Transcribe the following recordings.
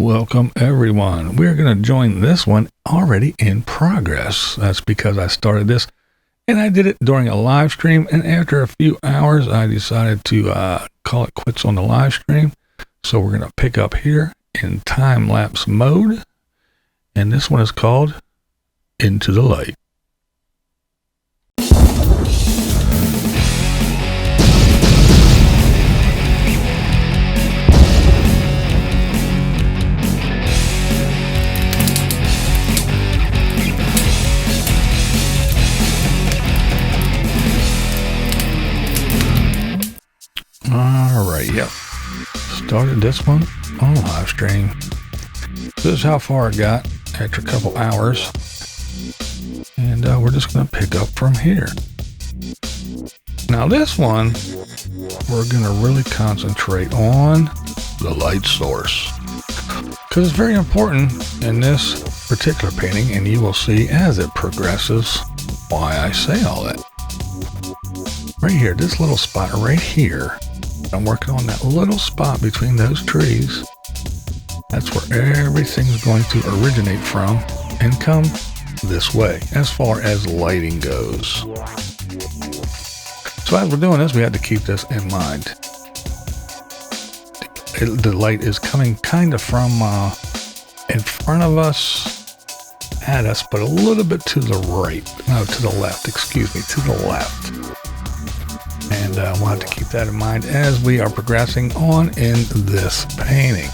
Welcome everyone. We're going to join this one already in progress. That's because I started this and I did it during a live stream, and after a few hours I decided to call it quits on the live stream. So we're going to pick up here in time-lapse mode, and this one is called Into the Light. Alright, yep. Started this one on live stream. This is how far it got after a couple hours. And we're just going to pick up from here. Now this one, we're going to really concentrate on the light source. Because it's very important in this particular painting, and you will see as it progresses why I say all that. Right here, this little spot right here. I'm working on that little spot between those trees. That's where everything's going to originate from and come this way as far as lighting goes. So as we're doing this, we have to keep this in mind. The light is coming kind of from in front of us, at us, but a little bit to the right. No, to the left, excuse me, to the left. And we'll have to keep that in mind as we are progressing on in this painting.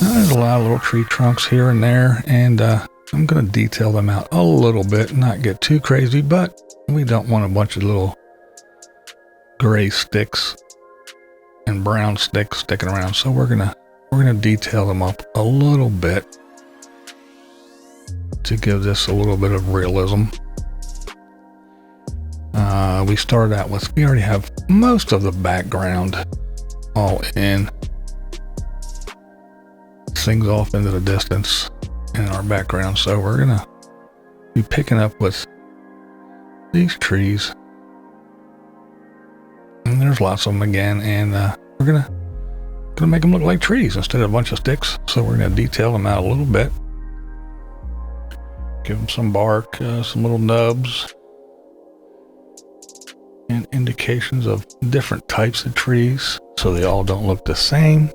Now, there's a lot of little tree trunks here and there, and I'm going to detail them out a little bit, not get too crazy, but we don't want a bunch of little gray sticks and brown sticks sticking around, so we're gonna detail them up a little bit to give this a little bit of realism. We started out with, we already have most of the background all in. Things off into the distance in our background, so we're gonna be picking up with these trees. And there's lots of them again, and we're gonna make them look like trees instead of a bunch of sticks. So we're gonna detail them out a little bit. Give them some bark, some little nubs, and indications of different types of trees so they all don't look the same.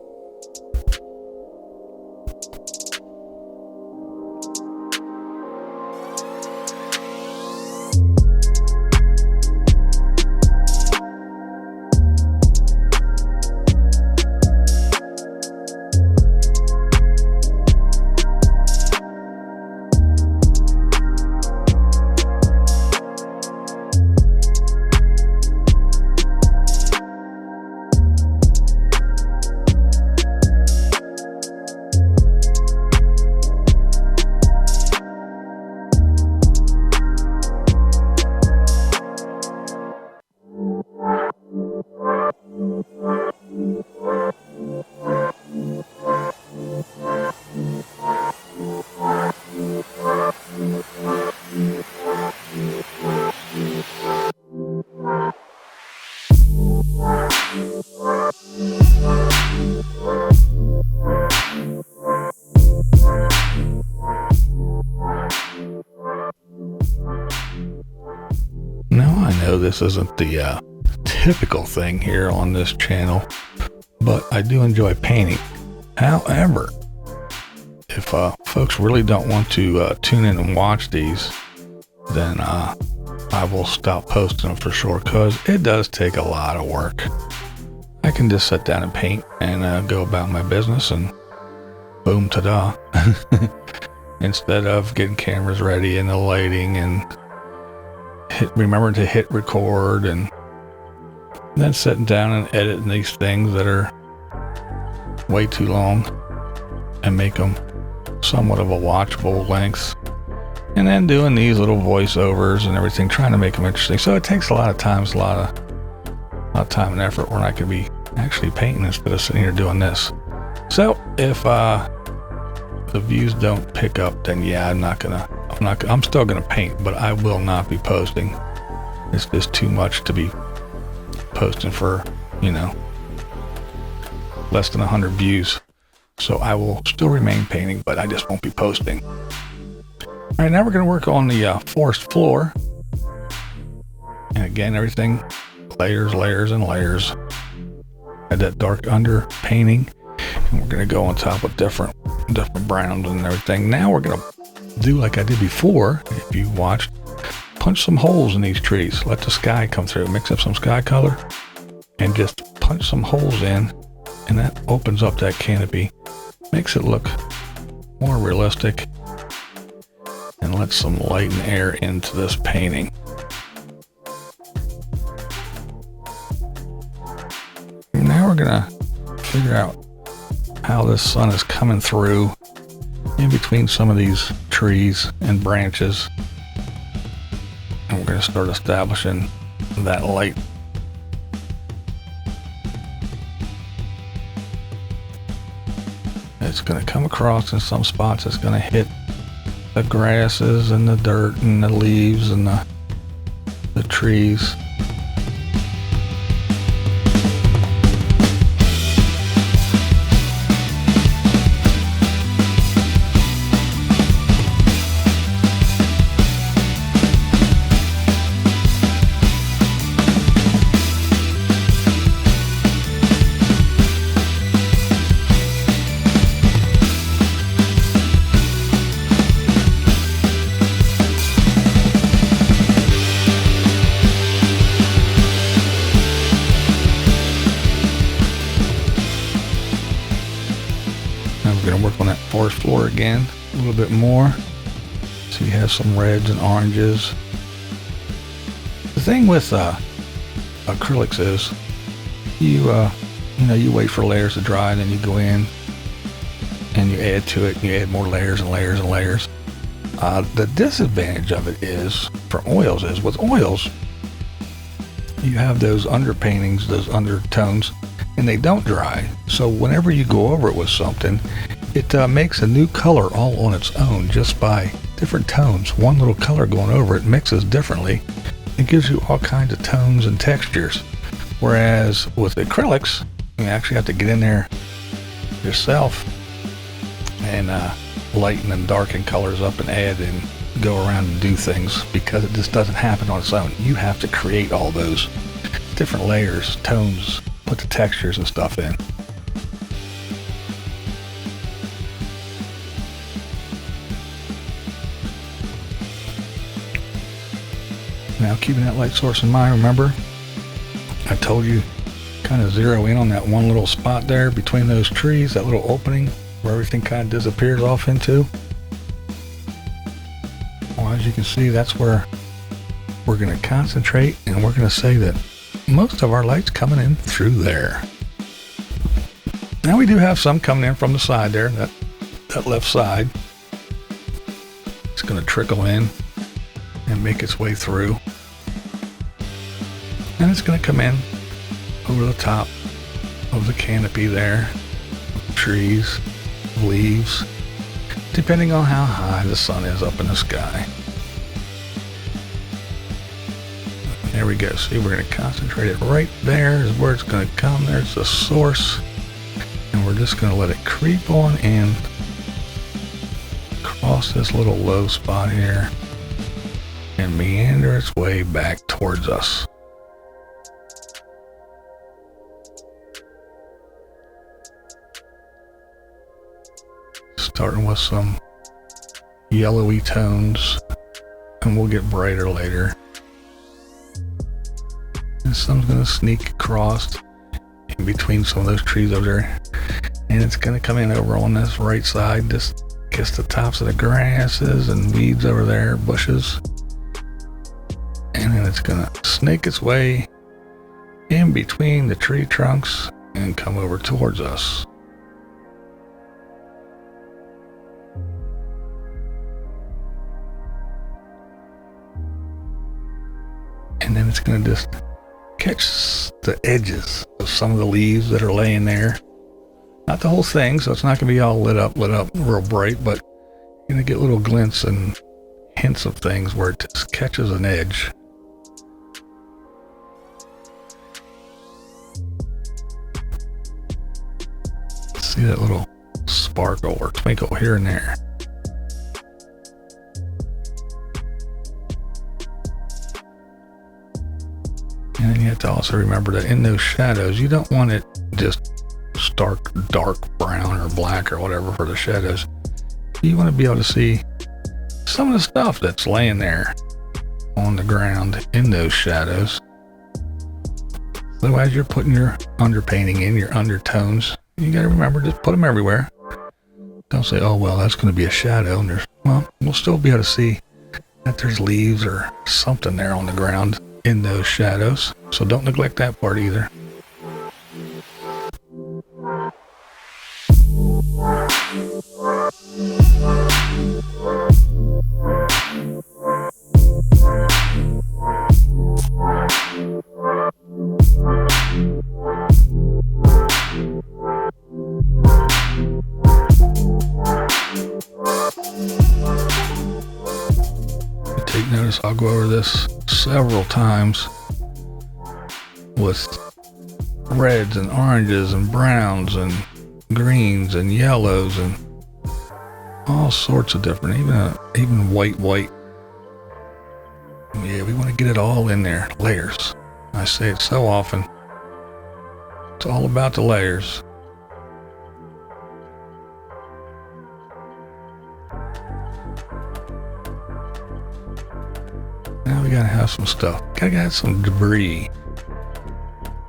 This isn't the typical thing here on this channel, but I do enjoy painting. However, if folks really don't want to tune in and watch these, then I will stop posting them for sure, because it does take a lot of work. I can just sit down and paint and go about my business and boom, ta-da. Instead of getting cameras ready and the lighting and remember to hit record, and then sitting down and editing these things that are way too long and make them somewhat of a watchable length, and then doing these little voiceovers and everything, trying to make them interesting. So it takes a lot of times, a lot of time and effort when I could be actually painting instead of sitting here doing this. So if the views don't pick up, then yeah, I'm still gonna paint, but I will not be posting. It's just too much to be posting for, less than 100 views. So I will still remain painting, but I just won't be posting. All right, now we're going to work on the forced floor. And again, everything layers, layers, and layers. Had that dark under painting, and we're going to go on top with different browns and everything. Now we're going to do like I did before. If you watched, punch some holes in these trees. Let the sky come through. Mix up some sky color and just punch some holes in, and that opens up that canopy. Makes it look more realistic and lets some light and air into this painting. Now we're gonna figure out how this sun is coming through in between some of these trees and branches. And we're gonna start establishing that light. It's going to come across in some spots. It's going to hit the grasses and the dirt and the leaves and the trees. Forest floor again a little bit more, so you have some reds and oranges. The thing with acrylics is you wait for layers to dry, and then you go in and you add to it, and you add more layers and layers and layers. The disadvantage of it is for oils is with oils you have those underpaintings, those undertones, and they don't dry. So whenever you go over it with something, it makes a new color all on its own just by different tones. One little color going over it mixes differently. It gives you all kinds of tones and textures. Whereas with acrylics, you actually have to get in there yourself and lighten and darken colors up and add and go around and do things, because it just doesn't happen on its own. You have to create all those different layers, tones, put the textures and stuff in. Now, keeping that light source in mind, remember I told you kind of zero in on that one little spot there between those trees, that little opening where everything kind of disappears off into. Well, as you can see, that's where we're going to concentrate, and we're going to say that most of our light's coming in through there. Now we do have some coming in from the side there, that left side. It's going to trickle in and make its way through, and it's going to come in over the top of the canopy there, trees, leaves, depending on how high the sun is up in the sky. There we go. See, we're going to concentrate it right there is where it's going to come. There's the source, and we're just going to let it creep on in across this little low spot here and meander its way back towards us. Starting with some yellowy tones, and we'll get brighter later. And some's going to sneak across in between some of those trees over there, and it's going to come in over on this right side, just kiss the tops of the grasses and weeds over there, bushes. And then it's going to snake its way in between the tree trunks and come over towards us. And then it's going to just catch the edges of some of the leaves that are laying there. Not the whole thing, so it's not going to be all lit up real bright, but you're going to get little glints and hints of things where it just catches an edge. See that little sparkle or twinkle here and there. And then you have to also remember that in those shadows, you don't want it just stark dark brown or black or whatever for the shadows. You want to be able to see some of the stuff that's laying there on the ground in those shadows. Otherwise, you're putting your underpainting in, your undertones. You got to remember, just put them everywhere. Don't say, oh, well, that's going to be a shadow. And we'll still be able to see that there's leaves or something there on the ground in those shadows. So don't neglect that part either. Take notice, I'll go over this several times with reds and oranges and browns and greens and yellows and all sorts of different, even white. Yeah, we want to get it all in there, layers. I say it so often. It's all about the layers. Now we gotta have some stuff. Gotta have some debris.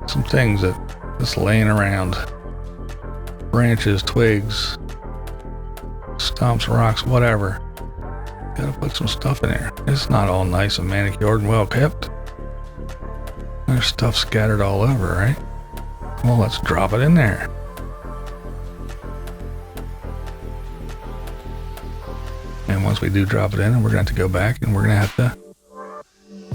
Some things that just laying around. Branches, twigs, stumps, rocks, whatever. Gotta put some stuff in there. It's not all nice and manicured and well kept. There's stuff scattered all over, right? Well, let's drop it in there. And once we do drop it in, we're gonna have to go back and we're gonna have to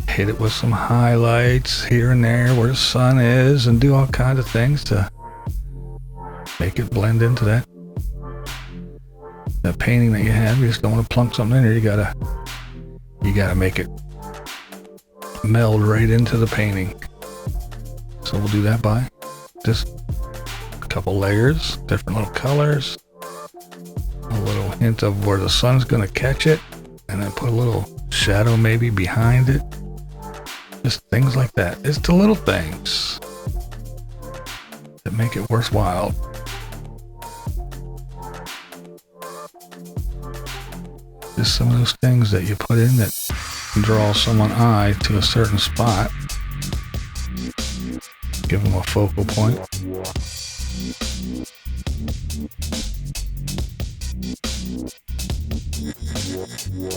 hit it with some highlights here and there where the sun is and do all kinds of things to make it blend into that painting that you have. You just don't want to plunk something in there. You gotta make it meld right into the painting. So we'll do that by just a couple layers, different little colors, a little hint of where the sun's gonna catch it, and then put a little shadow maybe behind it. Just things like that. It's the little things that make it worthwhile. Just some of those things that you put in that draw someone's eye to a certain spot. Give them a focal point.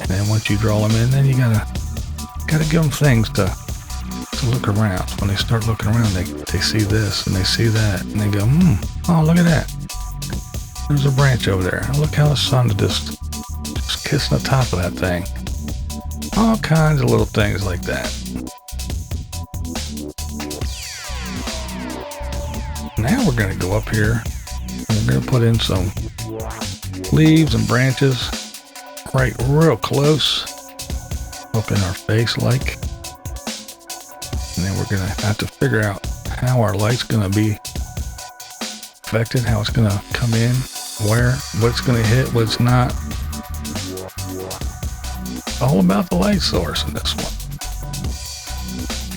And then once you draw them in, then you gotta give them things to look around. When they start looking around, they see this and they see that and they go, oh, look at that. There's a branch over there. Look how the sun's just kissing the top of that thing. All kinds of little things like that. Now we're going to go up here and we're going to put in some leaves and branches right real close up in our face like. And then we're going to have to figure out how our light's going to be affected, how it's going to come in, what's going to hit, what's not. All about the light source in this one.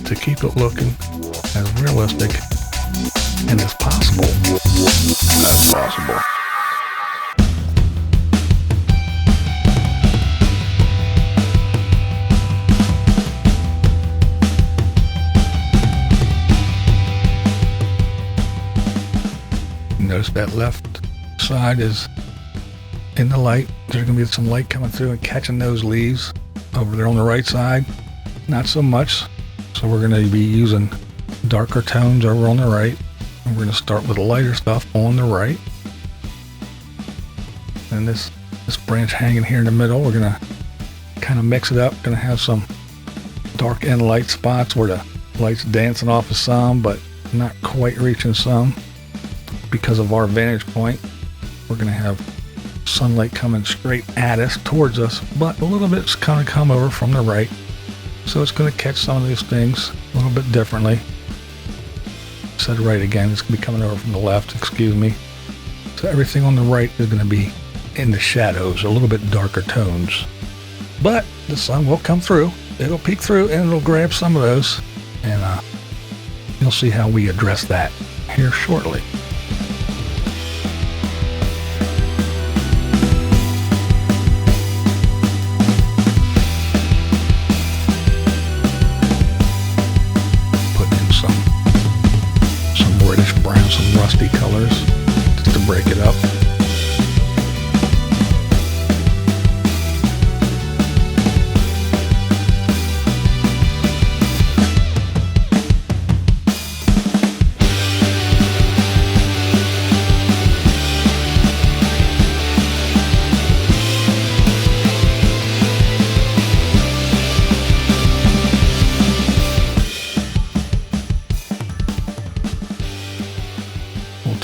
To keep it looking as realistic and as possible as possible. Notice that left side is in the light. There's going to be some light coming through and catching those leaves. Over there on the right side, not so much. So we're going to be using darker tones over on the right. And we're going to start with the lighter stuff on the right. And this branch hanging here in the middle, we're going to kind of mix it up. Going to have some dark and light spots where the light's dancing off of some, but not quite reaching some. Because of our vantage point, we're going to have sunlight coming straight at us, towards us, but a little bit's kind of come over from the right. So it's going to catch some of these things a little bit differently. Said right again, it's going to be coming over from the left, excuse me. So everything on the right is going to be in the shadows, a little bit darker tones. But the sun will come through. It'll peek through and it'll grab some of those. And you'll see how we address that here shortly. Some rusty colors just to break it up.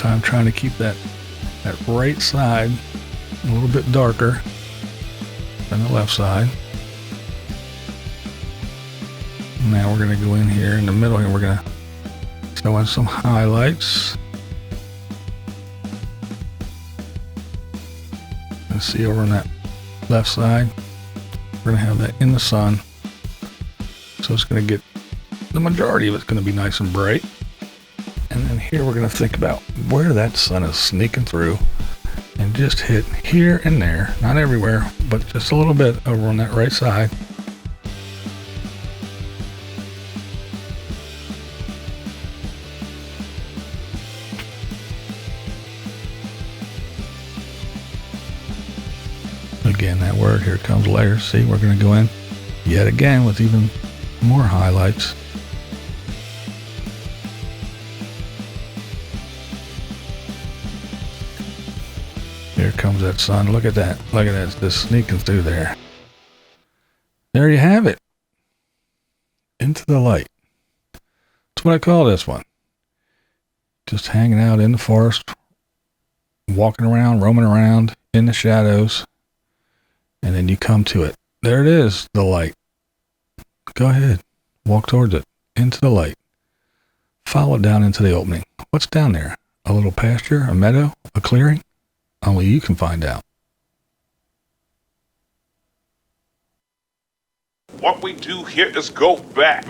I'm trying to keep that right side a little bit darker than the left side. Now we're going to go in here in the middle and we're going to throw in some highlights. And see over on that left side, we're going to have that in the sun. So it's going to get, the majority of it's going to be nice and bright. And then here we're going to think about where that sun is sneaking through and just hit here and there, not everywhere, but just a little bit over on that right side. Again, that word, here comes layers. See, we're going to go in yet again with even more highlights. Here comes that sun. Look at that. Look at that. It's just sneaking through there. There you have it. Into the light. That's what I call this one. Just hanging out in the forest, walking around, roaming around in the shadows, and then you come to it. There it is, the light. Go ahead. Walk towards it. Into the light. Follow it down into the opening. What's down there? A little pasture, a meadow, a clearing? Only you can find out. What we do here is go back.